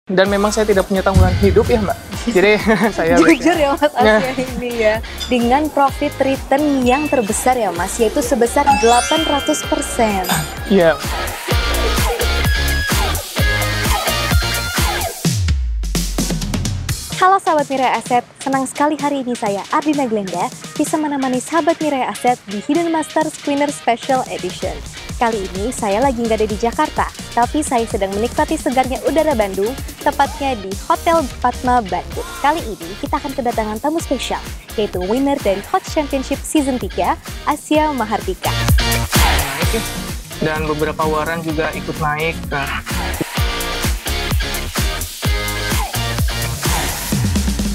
dan memang saya tidak punya tanggungan hidup ya Mbak. Jadi saya jujur ya Mas Asia ini ya, dengan profit return yang terbesar ya Mas, yaitu sebesar 800%. Iya. Halo sahabat Mirai Aset, senang sekali hari ini saya Ardina Glenda bisa menemani sahabat Mirai Aset di Hidden Masters Winner Special Edition. Kali ini saya lagi nggak ada di Jakarta, tapi saya sedang menikmati segarnya udara Bandung, tepatnya di Hotel Padma Bandung. Kali ini kita akan kedatangan tamu spesial, yaitu winner dari Hot Championship Season 3, Asia Mahardika. Dan beberapa waran juga ikut naik.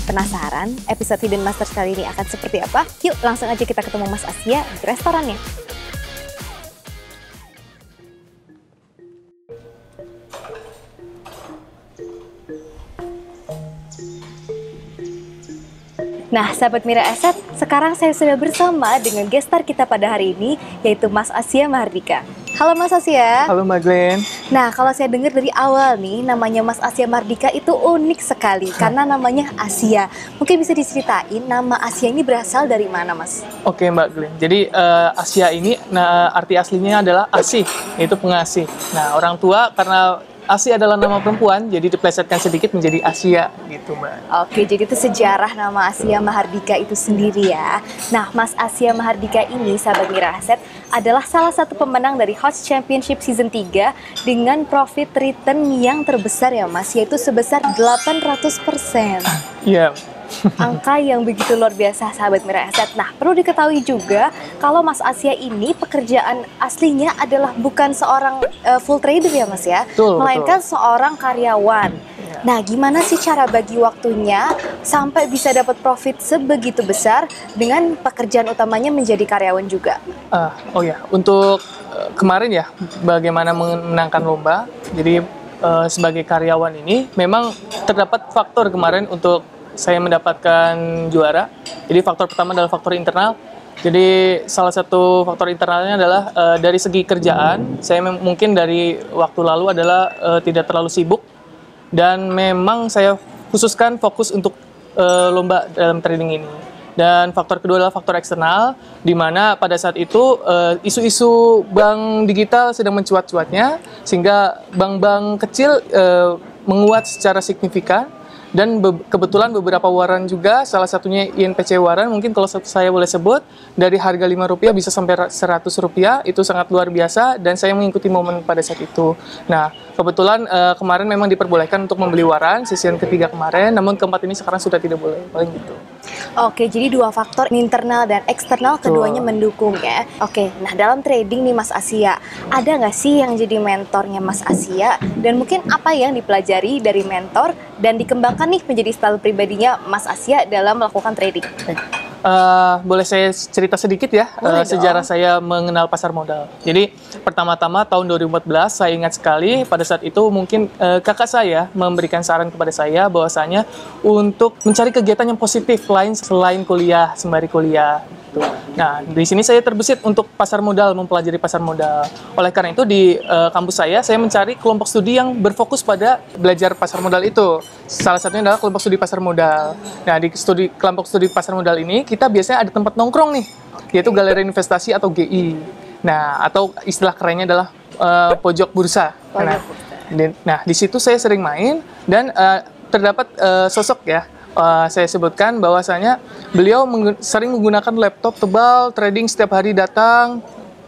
Penasaran episode Hidden Masters kali ini akan seperti apa? Yuk langsung aja kita ketemu Mas Asia di restorannya. Nah, sahabat Mirai Aset, sekarang saya sudah bersama dengan guest star kita pada hari ini, yaitu Mas Asia Mahardika. Halo Mas Asia. Halo Mbak Glenn. Nah, kalau saya dengar dari awal nih, namanya Mas Asia Mahardika itu unik sekali, karena namanya Asia. Mungkin bisa diceritain nama Asia ini berasal dari mana, Mas? Oke Mbak Glenn, jadi Asia ini arti aslinya adalah asih, yaitu pengasih. Nah, orang tua karena Asia adalah nama perempuan, jadi diplesetkan sedikit menjadi Asia gitu Mbak. Oke, jadi itu sejarah nama Asia Mahardika itu sendiri ya. Nah, Mas Asia Mahardika ini, sahabat Mirai Aset, adalah salah satu pemenang dari Hot Championship Season 3 dengan profit return yang terbesar ya Mas, yaitu sebesar 800%. Iya. Angka yang begitu luar biasa sahabat Mirai Aset. Nah, perlu diketahui juga kalau Mas Asia ini pekerjaan aslinya adalah bukan seorang full trader ya Mas ya, melainkan seorang karyawan. Ya. Nah, gimana sih cara bagi waktunya sampai bisa dapat profit sebegitu besar dengan pekerjaan utamanya menjadi karyawan juga? Oh ya, untuk kemarin ya, bagaimana memenangkan lomba. Jadi sebagai karyawan ini memang terdapat faktor kemarin untuk saya mendapatkan juara. Jadi faktor pertama adalah faktor internal. Jadi salah satu faktor internalnya adalah dari segi kerjaan. Saya mungkin dari waktu lalu adalah tidak terlalu sibuk. Dan memang saya khususkan fokus untuk lomba dalam trading ini. Dan faktor kedua adalah faktor eksternal, di mana pada saat itu isu-isu bank digital sedang mencuat-cuatnya, sehingga bank-bank kecil menguat secara signifikan. Dan kebetulan beberapa waran juga, salah satunya INPC waran, mungkin kalau saya boleh sebut, dari harga Rp5 bisa sampai Rp100, itu sangat luar biasa, dan saya mengikuti momen pada saat itu. Nah, kebetulan kemarin memang diperbolehkan untuk membeli waran, season ketiga kemarin, namun keempat ini sekarang sudah tidak boleh, paling gitu. Oke, jadi dua faktor internal dan eksternal keduanya mendukung ya. Oke, nah dalam trading nih Mas Asia, ada nggak sih yang jadi mentornya Mas Asia? Dan mungkin apa yang dipelajari dari mentor dan dikembangkan nih menjadi style pribadinya Mas Asia dalam melakukan trading? Boleh saya cerita sedikit ya, sejarah saya mengenal pasar modal. Jadi pertama-tama tahun 2014 saya ingat sekali pada saat itu mungkin kakak saya memberikan saran kepada saya bahwasanya untuk mencari kegiatan yang positif lain selain kuliah, sembari kuliah. Nah, di sini saya terbesit untuk pasar modal, mempelajari pasar modal. Oleh karena itu di kampus saya mencari kelompok studi yang berfokus pada belajar pasar modal itu. Salah satunya adalah kelompok studi pasar modal. Nah, di kelompok studi pasar modal ini kita biasanya ada tempat nongkrong nih, yaitu galeri investasi atau GI. Nah, atau istilah kerennya adalah pojok bursa. Nah, di situ saya sering main dan terdapat sosok ya. Saya sebutkan bahwasanya beliau sering menggunakan laptop tebal, trading setiap hari datang.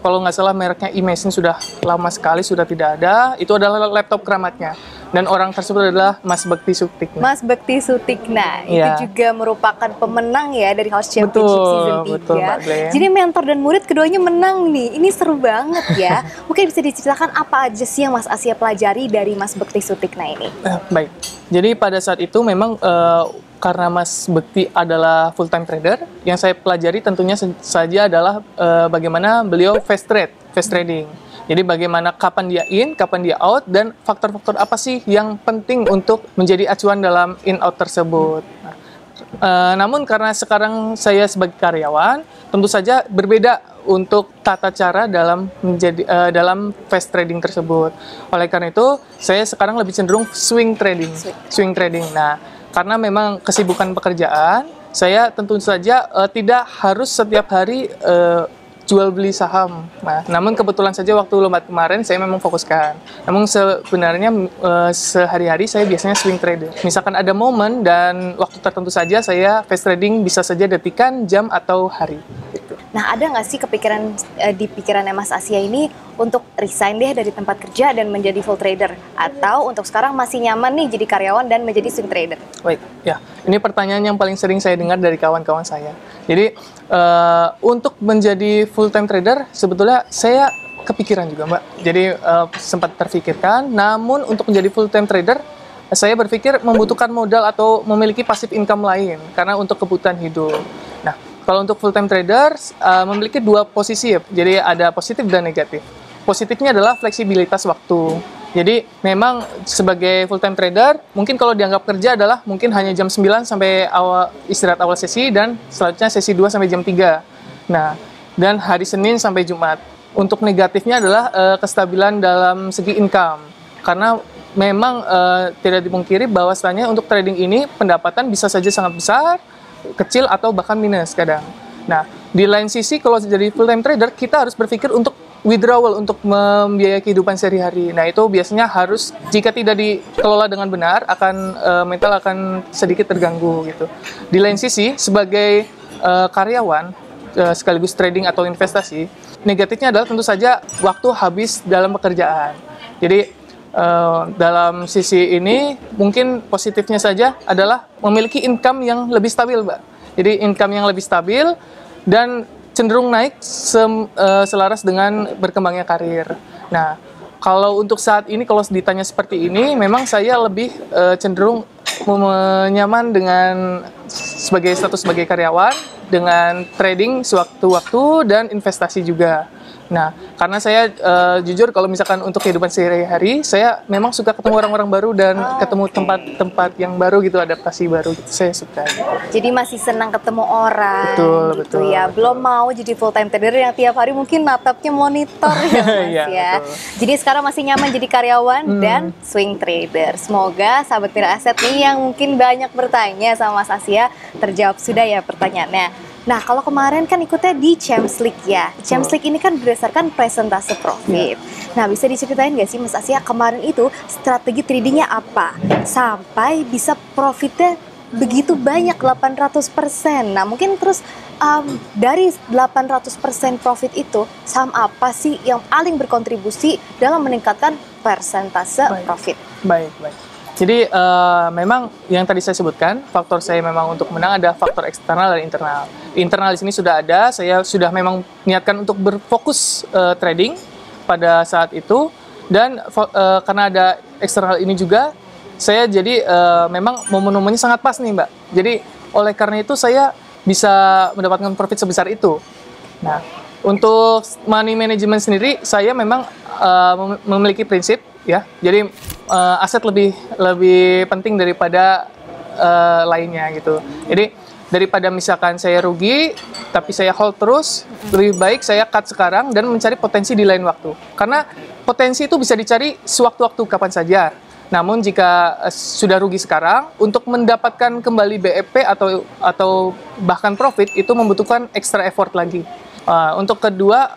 Kalau nggak salah mereknya iMachine sudah lama sekali, sudah tidak ada. Itu adalah laptop keramatnya. Dan orang tersebut adalah Mas Bekti Sutikna. Mas Bekti Sutikna, itu juga merupakan pemenang ya dari Hot Championship Season 3. Betul, Mbak Glenn. Jadi mentor dan murid keduanya menang nih. Ini seru banget ya. Mungkin bisa diceritakan apa aja sih yang Mas Asia pelajari dari Mas Bekti Sutikna ini? Baik, jadi pada saat itu memang karena Mas Bekti adalah full-time trader, yang saya pelajari tentunya saja adalah bagaimana beliau fast trading. Jadi bagaimana kapan dia in, kapan dia out, dan faktor-faktor apa sih yang penting untuk menjadi acuan dalam in-out tersebut. Namun karena sekarang saya sebagai karyawan, tentu saja berbeda untuk tata cara dalam dalam fast trading tersebut. Oleh karena itu, saya sekarang lebih cenderung swing trading. Swing trading. Nah, karena memang kesibukan pekerjaan, saya tentu saja tidak harus setiap hari jual beli saham. Nah, namun kebetulan saja waktu lomba kemarin saya memang fokuskan. Namun sebenarnya sehari-hari saya biasanya swing trader. Misalkan ada momen dan waktu tertentu saja saya fast trading bisa saja detikan, jam atau hari. Nah, ada nggak sih kepikiran di pikirannya Mas Asia ini untuk resign deh dari tempat kerja dan menjadi full trader? Atau untuk sekarang masih nyaman nih jadi karyawan dan menjadi swing trader? Baik, ya. Ini pertanyaan yang paling sering saya dengar dari kawan-kawan saya. Jadi, untuk menjadi full-time trader, sebetulnya saya kepikiran juga, Mbak. Jadi, sempat terfikirkan. Namun, untuk menjadi full-time trader, saya berpikir membutuhkan modal atau memiliki passive income lain. Karena untuk kebutuhan hidup. Nah, kalau untuk full-time trader, memiliki dua posisi ya. Jadi, ada positif dan negatif. Positifnya adalah fleksibilitas waktu. Jadi memang sebagai full-time trader, mungkin kalau dianggap kerja adalah mungkin hanya jam 9 sampai istirahat awal sesi dan selanjutnya sesi 2 sampai jam 3. Nah, dan hari Senin sampai Jumat. Untuk negatifnya adalah kestabilan dalam segi income. Karena memang tidak dipungkiri bahwasanya untuk trading ini pendapatan bisa saja sangat besar, kecil atau bahkan minus kadang. Nah, di lain sisi kalau jadi full-time trader, kita harus berpikir untuk withdrawal untuk membiayai kehidupan sehari-hari. Nah, itu biasanya harus, jika tidak dikelola dengan benar, mental akan sedikit terganggu gitu. Di lain sisi, sebagai karyawan sekaligus trading atau investasi, negatifnya adalah tentu saja waktu habis dalam pekerjaan. Jadi dalam sisi ini mungkin positifnya saja adalah memiliki income yang lebih stabil, Mbak. Jadi income yang lebih stabil dan cenderung naik selaras dengan berkembangnya karir. Nah, kalau untuk saat ini, kalau ditanya seperti ini, memang saya lebih cenderung nyaman dengan status sebagai karyawan, dengan trading sewaktu-waktu dan investasi juga. Nah, karena saya jujur kalau misalkan untuk kehidupan sehari-hari, saya memang suka ketemu orang-orang baru dan ketemu tempat-tempat yang baru gitu, adaptasi baru gitu. Saya suka gitu. Jadi masih senang ketemu orang. Betul, gitu betul. Ya. Belum mau jadi full time trader yang tiap hari mungkin natapnya monitor ya, Mas Iya, ya. betul. Jadi sekarang masih nyaman jadi karyawan dan swing trader. Semoga sahabat Mira Aset nih yang mungkin banyak bertanya sama Mas Asia terjawab sudah ya pertanyaannya. Nah, kalau kemarin kan ikutnya di Champions League ya. Champions League ini kan berdasarkan presentase profit. Nah, bisa diceritain nggak sih Mas Asia kemarin itu strategi tradingnya apa? Sampai bisa profitnya begitu banyak, 800%. Nah, mungkin terus dari 800% profit itu, saham apa sih yang paling berkontribusi dalam meningkatkan persentase profit? Baik. Jadi memang yang tadi saya sebutkan, faktor saya memang untuk menang ada faktor eksternal dan internal. Internal di sini sudah ada, saya sudah memang niatkan untuk berfokus trading pada saat itu, dan karena ada eksternal ini juga, saya jadi memang momen-momennya sangat pas nih, Mbak. Jadi oleh karena itu saya bisa mendapatkan profit sebesar itu. Nah, untuk money management sendiri, saya memang memiliki prinsip ya. Jadi aset lebih penting daripada lainnya gitu. Jadi daripada misalkan saya rugi tapi saya hold terus, lebih baik saya cut sekarang dan mencari potensi di lain waktu. Karena potensi itu bisa dicari sewaktu-waktu kapan saja. Namun jika sudah rugi sekarang, untuk mendapatkan kembali BEP atau bahkan profit itu membutuhkan extra effort lagi. Untuk kedua,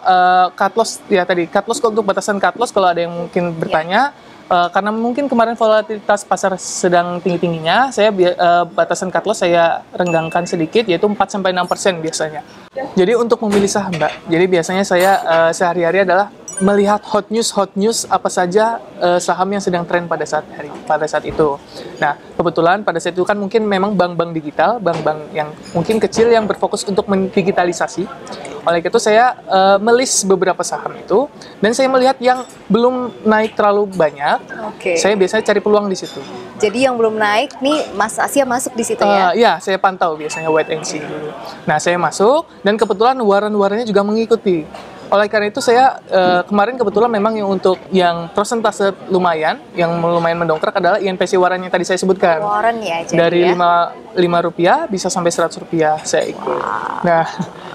cut loss ya tadi, cut loss untuk batasan cut loss kalau ada yang mungkin bertanya, karena mungkin kemarin volatilitas pasar sedang tinggi-tingginya, saya batasan cut loss saya renggangkan sedikit, yaitu 4-6% biasanya. Jadi untuk memilih saham, Mbak, jadi biasanya saya sehari-hari adalah melihat hot news apa saja saham yang sedang tren pada saat itu. Nah, kebetulan pada saat itu kan mungkin memang bank-bank digital, bank-bank yang mungkin kecil yang berfokus untuk mendigitalisasi. Oleh itu saya melist beberapa saham itu dan saya melihat yang belum naik terlalu banyak. Saya biasanya cari peluang di situ. Jadi yang belum naik nih Mas Asia masuk di situ ya? Iya, saya pantau biasanya wait and see dulu. Nah, saya masuk dan kebetulan waran-warannya juga mengikuti. Oleh karena itu saya kemarin kebetulan memang yang untuk yang persentase lumayan, yang lumayan mendongkrak adalah INPC Warren yang tadi saya sebutkan. Warren ya, jadi Dari ya. Rp5 bisa sampai Rp100 saya ikut. Nah,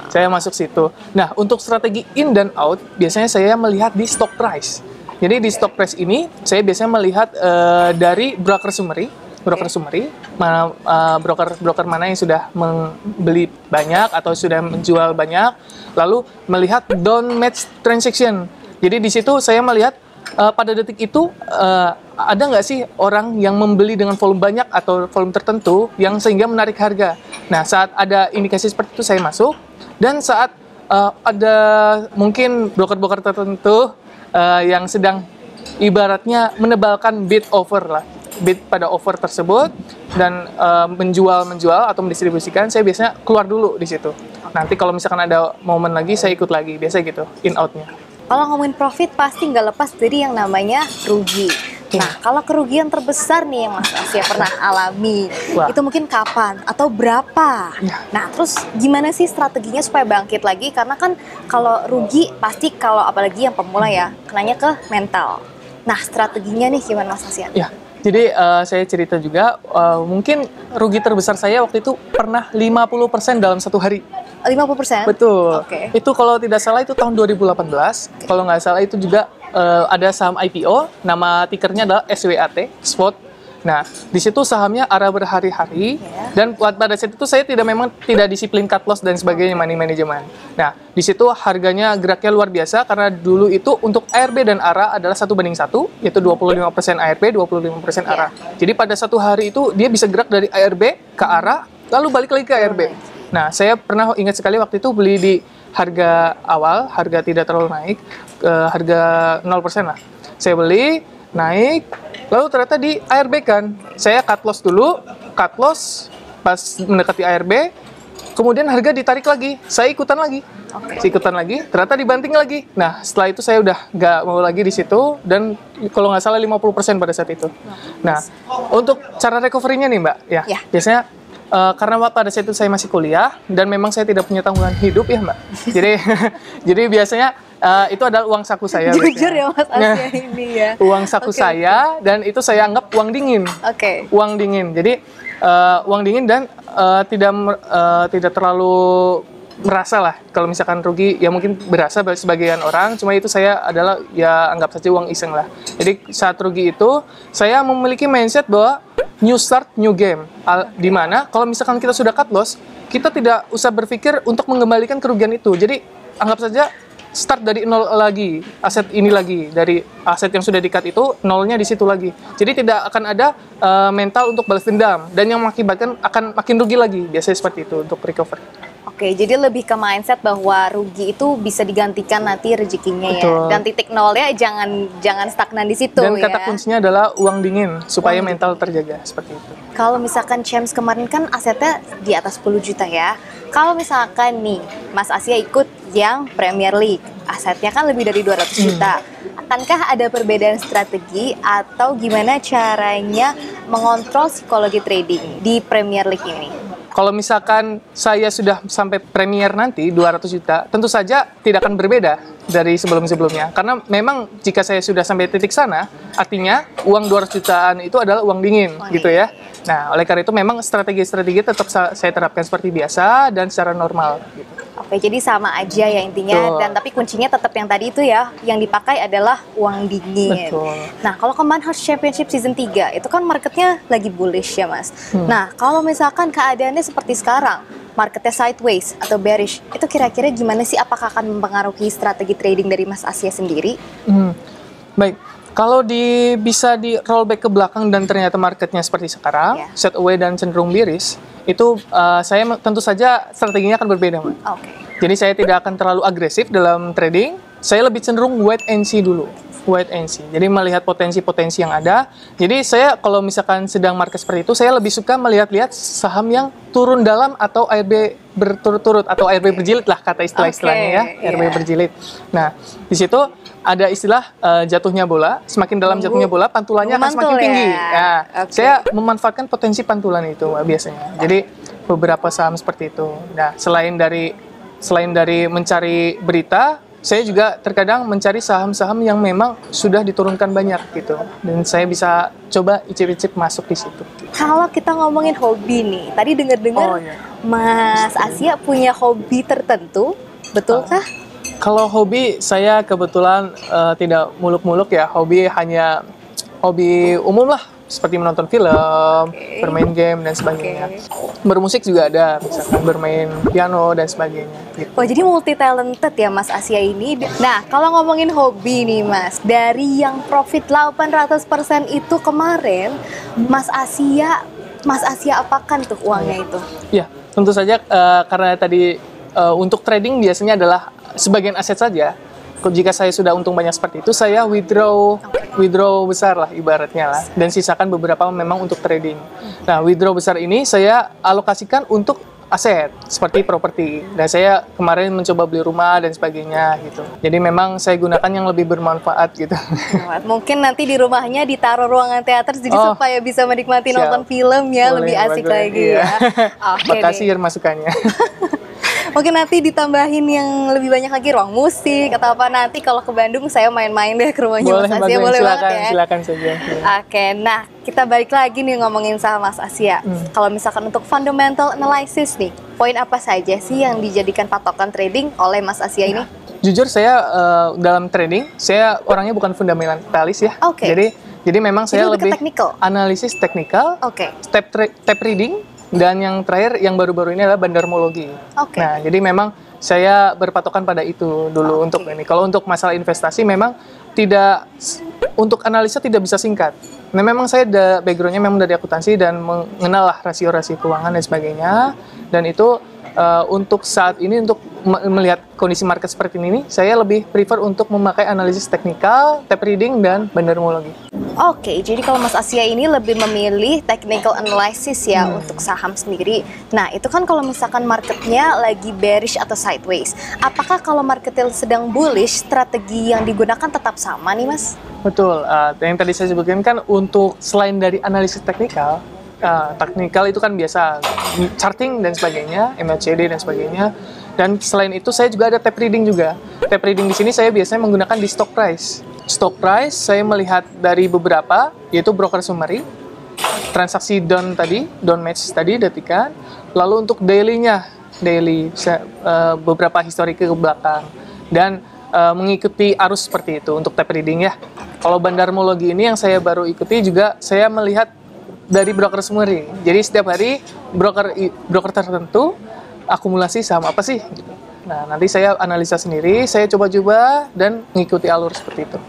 saya masuk situ. Nah, untuk strategi in dan out, biasanya saya melihat di stock price. Jadi di stock price ini, saya biasanya melihat dari broker summary, mana broker mana yang sudah membeli banyak atau sudah menjual banyak, lalu melihat down match transaction. Jadi di situ saya melihat pada detik itu ada nggak sih orang yang membeli dengan volume banyak atau volume tertentu yang sehingga menarik harga. Nah, saat ada indikasi seperti itu saya masuk, dan saat ada mungkin broker-broker tertentu yang sedang ibaratnya menebalkan bid offer lah, bid pada offer tersebut dan menjual atau mendistribusikan, saya biasanya keluar dulu di situ. Nanti kalau misalkan ada momen lagi, saya ikut lagi, biasa gitu, in outnya. Kalau ngomongin profit pasti nggak lepas dari yang namanya rugi. Nah, kalau kerugian terbesar nih yang Mas Asia pernah alami, Wah. itu mungkin kapan atau berapa? Ya. Nah, terus gimana sih strateginya supaya bangkit lagi? Karena kan kalau rugi pasti kalau apalagi yang pemula ya, kenanya ke mental. Nah, strateginya nih gimana Mas Asia? Ya, jadi saya cerita juga, mungkin rugi terbesar saya waktu itu pernah 50% dalam satu hari. 50%? Betul. Oke. Itu kalau tidak salah itu tahun 2018. Kalau nggak salah itu juga ada saham IPO, nama tikernya adalah SWAT, SWOT. Nah, di situ sahamnya arah berhari-hari, dan pada saat itu saya memang tidak disiplin cut loss dan sebagainya, money management. Nah, di situ harganya geraknya luar biasa karena dulu itu untuk ARB dan ARA adalah 1:1, yaitu 25% ARB, 25% ARA. Jadi pada satu hari itu dia bisa gerak dari ARB ke ARA, lalu balik lagi ke ARB. Nah, saya pernah ingat sekali waktu itu beli di harga awal, harga tidak terlalu naik, harga 0% lah. Saya beli, naik, lalu ternyata di ARB kan. Saya cut loss dulu, cut loss pas mendekati ARB, kemudian harga ditarik lagi, saya ikutan lagi. Ternyata dibanting lagi. Nah, setelah itu saya udah nggak mau lagi di situ, dan kalau nggak salah 50% pada saat itu. Nah, untuk cara recovery-nya nih Mbak, ya. Biasanya karena pada saat itu saya masih kuliah dan memang saya tidak punya tanggungan hidup ya Mbak. Jadi biasanya itu adalah uang saku saya. Jujur ya Mas Asia ini ya. Uang saku saya, dan itu saya anggap uang dingin. Uang dingin. Jadi uang dingin dan tidak terlalu merasa lah kalau misalkan rugi, ya mungkin berasa sebagian orang, cuma itu saya adalah ya anggap saja uang iseng lah. Jadi saat rugi itu saya memiliki mindset bahwa new start, new game, di mana kalau misalkan kita sudah cut loss, kita tidak usah berpikir untuk mengembalikan kerugian itu. Jadi anggap saja start dari nol lagi, aset ini lagi, dari aset yang sudah di-cut itu nolnya di situ lagi. Jadi tidak akan ada mental untuk balas dendam, dan yang mengakibatkan akan makin rugi lagi. Biasanya seperti itu untuk recovery. Oke, jadi lebih ke mindset bahwa rugi itu bisa digantikan nanti rezekinya. Betul. Ya. Dan titik nolnya jangan stagnan di situ. Dan ya. kata kuncinya adalah uang dingin supaya mental terjaga seperti itu. Kalau misalkan Champs kemarin kan asetnya di atas 10 juta ya. Kalau misalkan nih Mas Asia ikut yang Premier League, asetnya kan lebih dari 200 juta. Akankah ada perbedaan strategi atau gimana caranya mengontrol psikologi trading di Premier League ini? Kalau misalkan saya sudah sampai Premier nanti 200 juta, tentu saja tidak akan berbeda dari sebelum-sebelumnya. Karena memang jika saya sudah sampai titik sana, artinya uang 200 jutaan itu adalah uang dingin, gitu ya. Nah, oleh karena itu memang strategi-strategi tetap saya terapkan seperti biasa dan secara normal. Gitu. Oke, jadi sama aja ya intinya. Betul. Dan tapi kuncinya tetap yang tadi itu ya, yang dipakai adalah uang dingin. Betul. Nah, kalau kemarin Hearts Championship Season 3, itu kan marketnya lagi bullish ya Mas. Nah, kalau misalkan keadaannya seperti sekarang, marketnya sideways atau bearish, itu kira-kira gimana sih? Apakah akan mempengaruhi strategi trading dari Mas Asia sendiri? Baik, kalau bisa di rollback ke belakang dan ternyata marketnya seperti sekarang, set away dan cenderung bearish, itu saya tentu saja strateginya akan berbeda, Mbak. Jadi saya tidak akan terlalu agresif dalam trading, saya lebih cenderung wait and see dulu. Wait and see. Jadi melihat potensi-potensi yang ada. Jadi saya kalau misalkan sedang market seperti itu, saya lebih suka melihat-lihat saham yang turun dalam atau ARB berturut-turut atau ARB berjilid lah kata istilah-istilahnya ya, ARB berjilid. Nah, di situ ada istilah jatuhnya bola, semakin dalam jatuhnya bola, pantulannya akan semakin tinggi. Nah, saya memanfaatkan potensi pantulan itu biasanya. Jadi beberapa saham seperti itu. Nah, selain dari mencari berita, saya juga terkadang mencari saham-saham yang memang sudah diturunkan banyak gitu, dan saya bisa coba icip-icip masuk di situ. Kalau kita ngomongin hobi nih, tadi dengar-dengar Iya. Mas Asia punya hobi tertentu, betulkah? Kalau hobi, saya kebetulan tidak muluk-muluk ya. Hobi hanya hobi umum lah, seperti menonton film, bermain game, dan sebagainya. Bermusik juga ada, misalkan bermain piano, dan sebagainya. Gitu. Oh, jadi multi-talented ya Mas Asia ini. Nah, kalau ngomongin hobi nih Mas, dari yang profit 800% itu kemarin, Mas Asia apakan tuh uangnya itu? Ya, tentu saja karena tadi untuk trading biasanya adalah sebagian aset saja. Jika saya sudah untung banyak seperti itu, saya withdraw besar lah ibaratnya lah, dan sisakan beberapa memang untuk trading. Nah, withdraw besar ini saya alokasikan untuk aset seperti properti, dan saya kemarin mencoba beli rumah dan sebagainya gitu. Jadi memang saya gunakan yang lebih bermanfaat gitu. Mungkin nanti di rumahnya ditaruh ruangan teater jadi supaya bisa menikmati siap. nonton film ya. Boleh, lebih asik bagus. lagi Iya. ya. Oke Makasih deh. masukannya. Mungkin nanti ditambahin yang lebih banyak lagi ruang musik atau apa, nanti kalau ke Bandung saya main-main deh ke rumahnya Boleh, Mas Asia, bagus. boleh Silakan, banget ya. silakan saja. Oke, nah kita balik lagi nih ngomongin sama Mas Asia. Kalau misalkan untuk fundamental analysis nih, poin apa saja sih yang dijadikan patokan trading oleh Mas Asia ini? Jujur saya dalam trading, saya orangnya bukan fundamentalis ya. Oke. Jadi memang saya lebih ke lebih teknikal? analisis teknikal, Oke. tape reading, dan yang terakhir yang baru-baru ini adalah bandarmologi. Oke. Nah, jadi memang saya berpatokan pada itu dulu untuk ini. Kalau untuk masalah investasi memang tidak, untuk analisa tidak bisa singkat. Nah, memang saya background-nya memang dari akuntansi dan mengenal lah rasio-rasio keuangan dan sebagainya. Dan itu untuk saat ini, untuk melihat kondisi market seperti ini, saya lebih prefer untuk memakai analisis teknikal, tape reading, dan bandarmologi. Oke, jadi kalau Mas Asia ini lebih memilih technical analysis ya untuk saham sendiri. Nah, itu kan kalau misalkan marketnya lagi bearish atau sideways. Apakah kalau marketnya sedang bullish, strategi yang digunakan tetap sama nih Mas? Betul, yang tadi saya sebutkan kan untuk selain dari analisis teknikal, teknikal itu kan biasa charting dan sebagainya, MACD dan sebagainya. Dan selain itu saya juga ada tape reading juga. Tape reading di sini saya biasanya menggunakan di stock price. Stock price saya melihat dari beberapa, yaitu broker summary, transaksi down match tadi, detikan. Lalu untuk daily-nya, beberapa historik ke belakang, dan mengikuti arus seperti itu untuk tape reading ya. Kalau bandarmologi ini yang saya baru ikuti juga, saya melihat dari broker summary. Jadi setiap hari broker tertentu akumulasi saham apa sih? Nah, nanti saya analisa sendiri, saya coba-coba dan mengikuti alur seperti itu.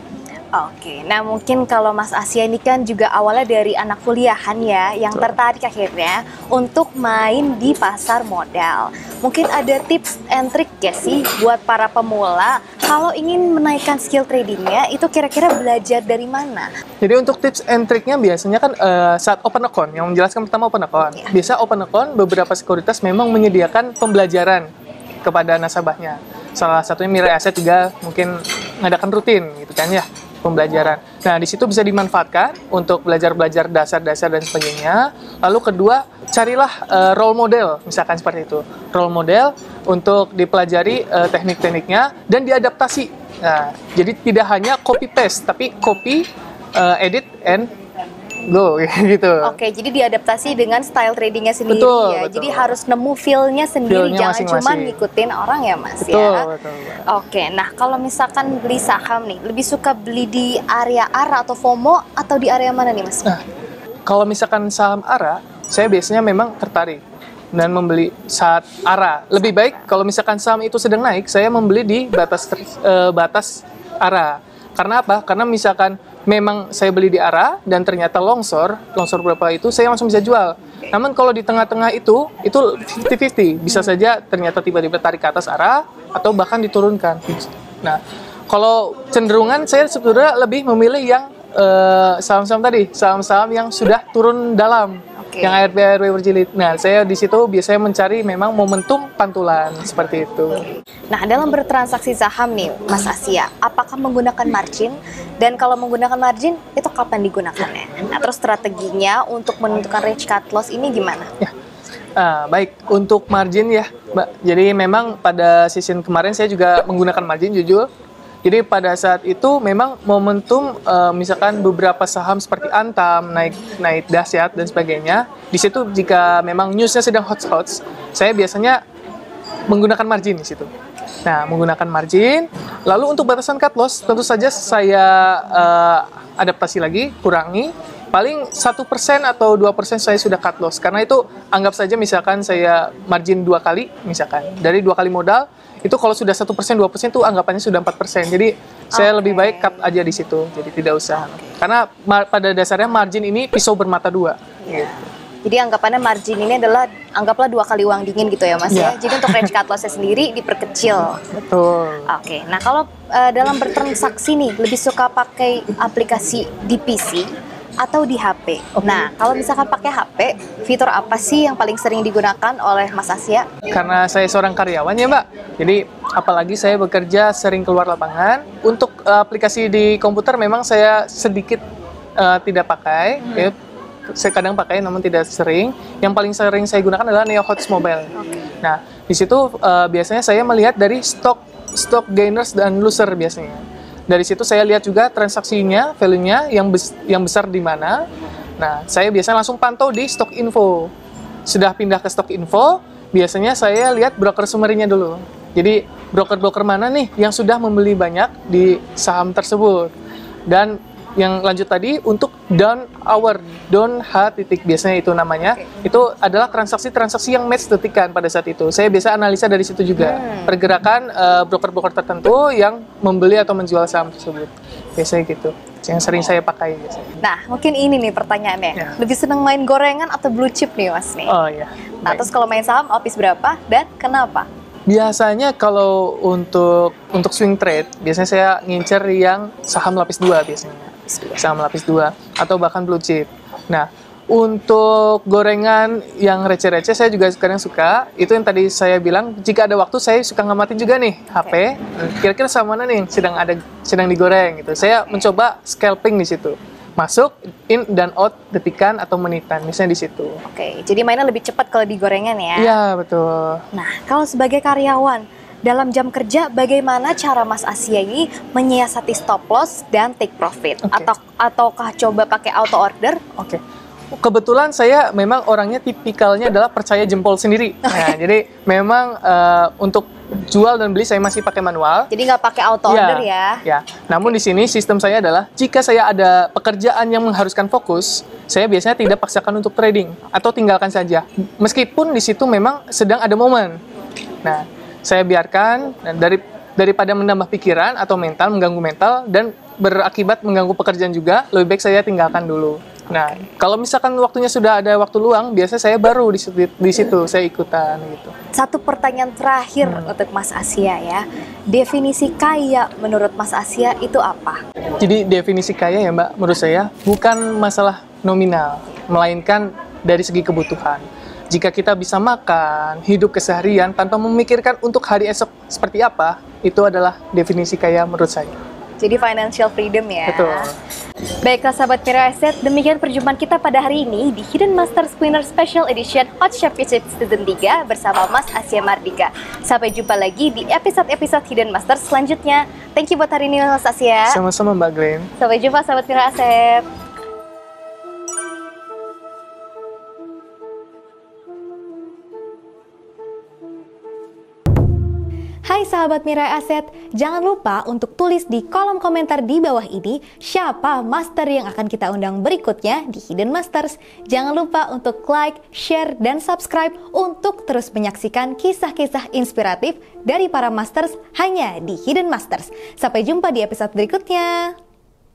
Oke, nah mungkin kalau Mas Asia ini kan juga awalnya dari anak kuliahan ya, yang tertarik akhirnya untuk main di pasar modal. Mungkin ada tips and trick ya sih buat para pemula kalau ingin menaikkan skill tradingnya, itu kira-kira belajar dari mana? Jadi untuk tips and tricknya biasanya kan saat open account, yang menjelaskan pertama open account. Ya. Biasa open account, beberapa sekuritas memang menyediakan pembelajaran kepada nasabahnya. Salah satunya Mirai Asset juga mungkin mengadakan rutin gitu kan ya, pembelajaran. Nah, di situ bisa dimanfaatkan untuk belajar-belajar dasar-dasar dan sebagainya. Lalu kedua, carilah role model, misalkan seperti itu. Role model untuk dipelajari teknik-tekniknya dan diadaptasi. Nah, jadi tidak hanya copy paste, tapi copy, edit, and go gitu. Oke, jadi diadaptasi dengan style tradingnya sendiri Betul, ya. betul. Jadi harus nemu feel-nya sendiri, Feel-nya jangan cuma masing-masing. ngikutin orang ya Mas Betul, ya. betul. Oke, nah kalau misalkan beli saham nih, lebih suka beli di area ARA atau FOMO atau di area mana nih Mas? Nah, kalau misalkan saham ARA, saya biasanya memang tertarik dan membeli saat ARA. Lebih baik kalau misalkan saham itu sedang naik, saya membeli di batas ARA. Karena apa? Karena misalkan memang saya beli di ARA dan ternyata longsor berapa itu, saya langsung bisa jual. Namun kalau di tengah-tengah itu 50-50. Bisa saja ternyata tiba-tiba tarik ke atas ARA atau bahkan diturunkan. Nah, kalau cenderungan saya sebetulnya lebih memilih yang saham-saham tadi, saham-saham yang sudah turun dalam, yang ARB berjilid. Nah, saya di situ biasanya mencari memang momentum pantulan seperti itu. Nah, dalam bertransaksi saham nih, Mas Asia, apakah menggunakan margin? Dan kalau menggunakan margin, itu kapan digunakannya? Nah, terus strateginya untuk menentukan range cut loss ini gimana? Ya, Baik, untuk margin ya, Mbak. Jadi memang pada season kemarin saya juga menggunakan margin jujur. Jadi pada saat itu memang momentum misalkan beberapa saham seperti Antam naik dahsyat dan sebagainya. Di situ jika memang newsnya sedang hot, saya biasanya menggunakan margin di situ. Nah, menggunakan margin. Lalu untuk batasan cut loss tentu saja saya adaptasi lagi, kurangi. Paling 1% atau 2% saya sudah cut loss. Karena itu anggap saja misalkan saya margin 2 kali, misalkan dari 2 kali modal, itu kalau sudah 1%, 2% itu anggapannya sudah 4%. Jadi saya lebih baik cut aja di situ. Jadi tidak usah. Karena pada dasarnya margin ini pisau bermata dua. Ya. Jadi anggapannya margin ini adalah anggaplah 2 kali uang dingin gitu ya Mas ya. Jadi untuk range cut loss-nya sendiri diperkecil. Betul. Oke. Nah kalau dalam bertransaksi nih lebih suka pakai aplikasi di PC atau di HP. Nah, kalau misalkan pakai HP, fitur apa sih yang paling sering digunakan oleh Mas Asya? Karena saya seorang karyawan ya Mbak, jadi apalagi saya bekerja sering keluar lapangan. Untuk aplikasi di komputer memang saya sedikit tidak pakai. Ya, saya kadang pakai namun tidak sering. Yang paling sering saya gunakan adalah NeoHots Mobile. Nah, di situ biasanya saya melihat dari stock gainers dan loser biasanya. Dari situ saya lihat juga transaksinya, value-nya yang besar di mana. Nah, saya biasanya langsung pantau di stock info. Sudah pindah ke stock info, biasanya saya lihat broker summary-nya dulu. Jadi, broker-broker mana nih yang sudah membeli banyak di saham tersebut. Dan yang lanjut tadi untuk down H titik biasanya itu namanya. Itu adalah transaksi yang match detikan pada saat itu. Saya biasa analisa dari situ juga. Pergerakan broker-broker tertentu yang membeli atau menjual saham tersebut. Biasanya gitu. Yang sering saya pakai biasanya. Nah, mungkin ini nih pertanyaannya. Ya. Lebih senang main gorengan atau blue chip nih Mas nih? Oh iya. Nah, terus kalau main saham office berapa dan kenapa? Biasanya kalau untuk swing trade, biasanya saya ngincer yang saham lapis 2 biasanya. Saham lapis 2 atau bahkan blue chip. Nah, untuk gorengan yang receh-receh saya juga kadang suka. Itu yang tadi saya bilang, jika ada waktu saya suka ngamatin juga nih HP. Kira-kira sama mana nih yang sedang digoreng gitu. Saya mencoba scalping di situ. Masuk, in dan out detikan atau menitan, misalnya di situ. Oke, jadi mainnya lebih cepat kalau di gorengan ya? Iya, betul. Nah, kalau sebagai karyawan, dalam jam kerja bagaimana cara Mas Asya ini menyiasati stop loss dan take profit? Ataukah coba pakai auto order? Oke. Kebetulan saya memang orangnya tipikalnya adalah percaya jempol sendiri. Nah, jadi memang untuk jual dan beli saya masih pakai manual. Jadi nggak pakai auto order ya? Ya. Namun di sini sistem saya adalah jika saya ada pekerjaan yang mengharuskan fokus, saya biasanya tidak paksakan untuk trading atau tinggalkan saja. Meskipun di situ memang sedang ada momen. Nah, saya biarkan dan daripada menambah pikiran atau mengganggu mental dan berakibat mengganggu pekerjaan juga, lebih baik saya tinggalkan dulu. Nah, kalau misalkan waktunya sudah ada waktu luang, biasanya saya baru di situ saya ikutan gitu. Satu pertanyaan terakhir untuk Mas Asya ya. Definisi kaya menurut Mas Asya itu apa? Jadi definisi kaya ya Mbak, menurut saya bukan masalah nominal, melainkan dari segi kebutuhan. Jika kita bisa makan, hidup keseharian tanpa memikirkan untuk hari esok seperti apa, itu adalah definisi kaya menurut saya. Jadi financial freedom ya. Betul. Baiklah sahabat Mirae Asset, demikian perjumpaan kita pada hari ini di Hidden Masters Winner Special Edition Hot Championship Season 3 bersama Mas Asya Mardika. Sampai jumpa lagi di episode-episode Hidden Masters selanjutnya. Thank you buat hari ini Mas Asya. Sama-sama Mbak Glenn. Sampai jumpa sahabat Mirae Asset. Hai sahabat Mirae Asset, jangan lupa untuk tulis di kolom komentar di bawah ini siapa master yang akan kita undang berikutnya di Hidden Masters. Jangan lupa untuk like, share, dan subscribe untuk terus menyaksikan kisah-kisah inspiratif dari para masters hanya di Hidden Masters. Sampai jumpa di episode berikutnya.